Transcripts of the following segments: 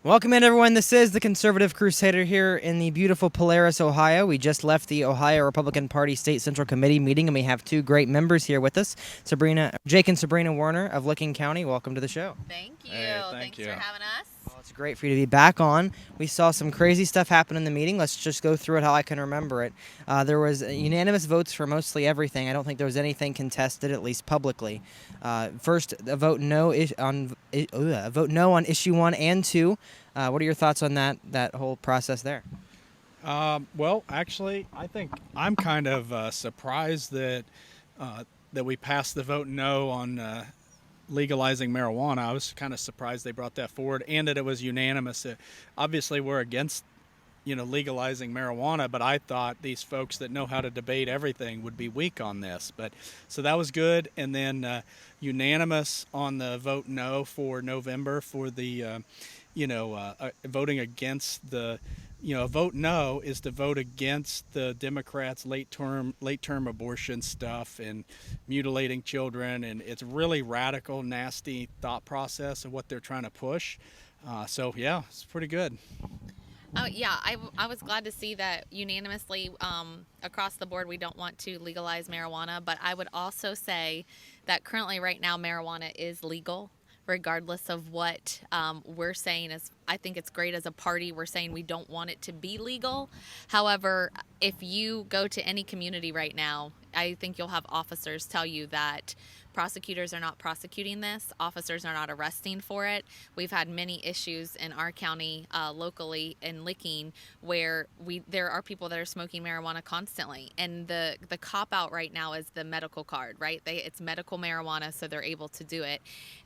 Welcome in, everyone. This is the Conservative Crusader here in the beautiful Polaris, Ohio. We just left the Ohio Republican Party State Central Committee meeting, and we have two great members here with us, Jake and Sabrina Warner of Licking County. Welcome to the show. Thank you. Hey, Thanks you. for having us. Well, it's great for you to be back on. We saw some crazy stuff happen in the meeting. Let's just go through it how I can remember it. There was unanimous votes for mostly everything. I don't think there was anything contested, at least publicly. First, a vote no on issue 1 and 2. What are your thoughts on that whole process there? Well, actually, I think I'm kind of surprised that we passed the vote no on legalizing marijuana. I was kind of surprised they brought that forward, and that it was unanimous. Obviously, we're against legalizing marijuana, but I thought these folks that know how to debate everything would be weak on this. But so that was good, and then unanimous on the vote no for November for the voting against the, a vote no is to vote against the Democrats' late term abortion stuff and mutilating children, and it's really radical, nasty thought process of what they're trying to push. So yeah, it's pretty good. Oh yeah, I was glad to see that unanimously across the board we don't want to legalize marijuana, but I would also say that currently right now marijuana is legal. Regardless of what we're saying, I think it's great as a party. We're saying we don't want it to be legal. However, if you go to any community right now, I think you'll have officers tell you that prosecutors are not prosecuting this. Officers are not arresting for it. We've had many issues in our county locally in Licking where there are people that are smoking marijuana constantly. And the cop out right now is the medical card, right? It's medical marijuana, so they're able to do it.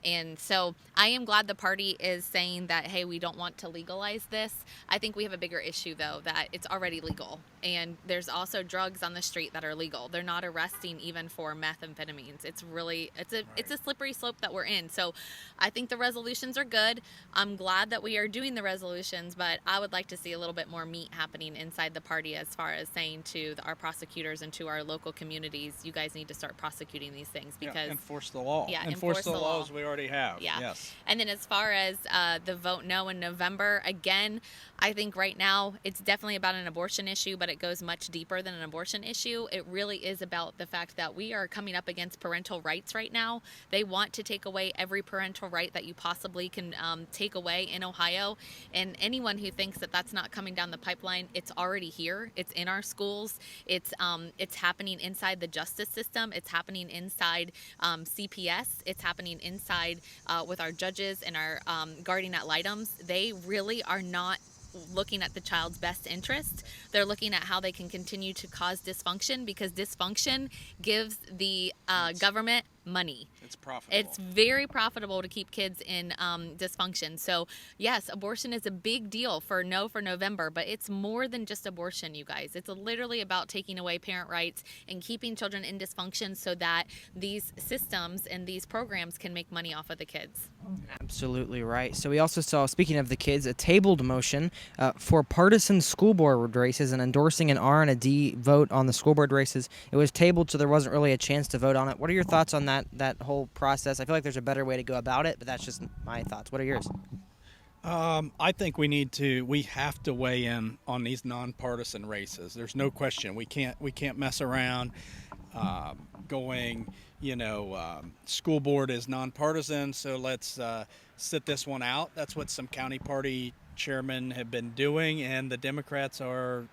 And so I am glad the party is saying that, hey, we don't want to legalize this. I think we have a bigger issue, though, that it's already legal. And there's also drugs on the street that are legal. They're not arresting even for methamphetamines. It's a slippery slope that we're in. So I think the resolutions are good. I'm glad that we are doing the resolutions, but I would like to see a little bit more meat happening inside the party as far as saying to our prosecutors and to our local communities, you guys need to start prosecuting these things because enforce the law. Yeah, enforce the laws we already have. Yeah. Yes. And then as far as the vote no in November, again, I think right now it's definitely about an abortion issue, but it goes much deeper than an abortion issue. It really is about the fact that we are coming up against parental rights right now. They want to take away every parental right that you possibly can take away in Ohio. And anyone who thinks that that's not coming down the pipeline, it's already here. It's in our schools. It's happening inside the justice system. It's happening inside CPS. It's happening inside with our judges and our guardian ad litems. They really are not looking at the child's best interest. They're looking at how they can continue to cause dysfunction because dysfunction gives the government money. It's profitable. It's very profitable to keep kids in dysfunction. So yes, abortion is a big deal for November, but it's more than just abortion, you guys. It's literally about taking away parent rights and keeping children in dysfunction so that these systems and these programs can make money off of the kids. Absolutely right. So we also saw, speaking of the kids, a tabled motion for partisan school board races and endorsing an R and a D vote on the school board races. It was tabled, so there wasn't really a chance to vote on it. What are your thoughts on that whole process? I feel like there's a better way to go about it, but that's just my thoughts. What are yours? I think we have to weigh in on these nonpartisan races. There's no question. We can't mess around going, school board is nonpartisan, so let's sit this one out. That's what some county party chairmen have been doing, and the Democrats are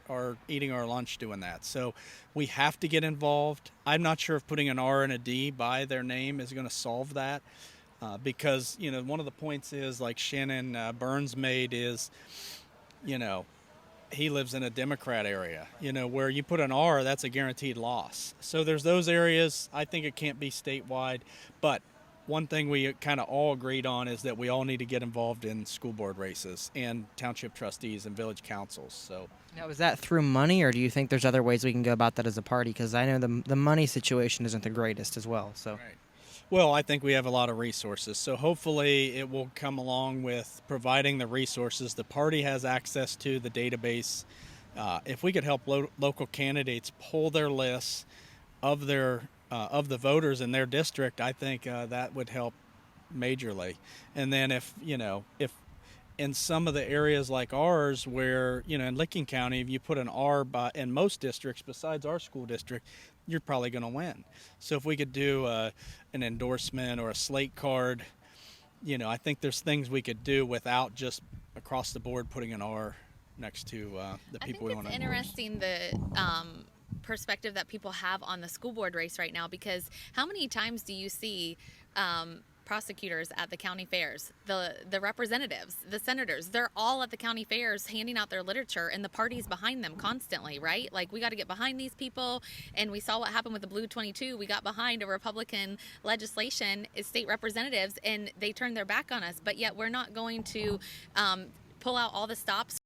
eating our lunch doing that. So we have to get involved. I'm not sure if putting an R and a D by their name is going to solve that. Because, one of the points is, like Shannon Burns made, is, he lives in a Democrat area, where you put an R, that's a guaranteed loss. So there's those areas. I think it can't be statewide. But one thing we kind of all agreed on is that we all need to get involved in school board races and township trustees and village councils. So now, is that through money, or do you think there's other ways we can go about that as a party? Because I know the money situation isn't the greatest as well. So. Right. Well, I think we have a lot of resources, so hopefully it will come along with providing the resources. The party has access to the database. If we could help local candidates pull their lists of the voters in their district, I think that would help majorly. And then if in some of the areas like ours where, in Licking County, if you put an R in most districts besides our school district, you're probably going to win. So if we could do an endorsement or a slate card, I think there's things we could do without just across the board putting an R next to the people we want to I think it's interesting the perspective that people have on the school board race right now, because how many times do you see prosecutors at the county fairs, the representatives, the senators? They're all at the county fairs handing out their literature, and the party's behind them constantly, right? Like, we got to get behind these people. And we saw what happened with the Blue 22. We got behind a Republican legislation as state representatives, and they turned their back on us. But yet we're not going to pull out all the stops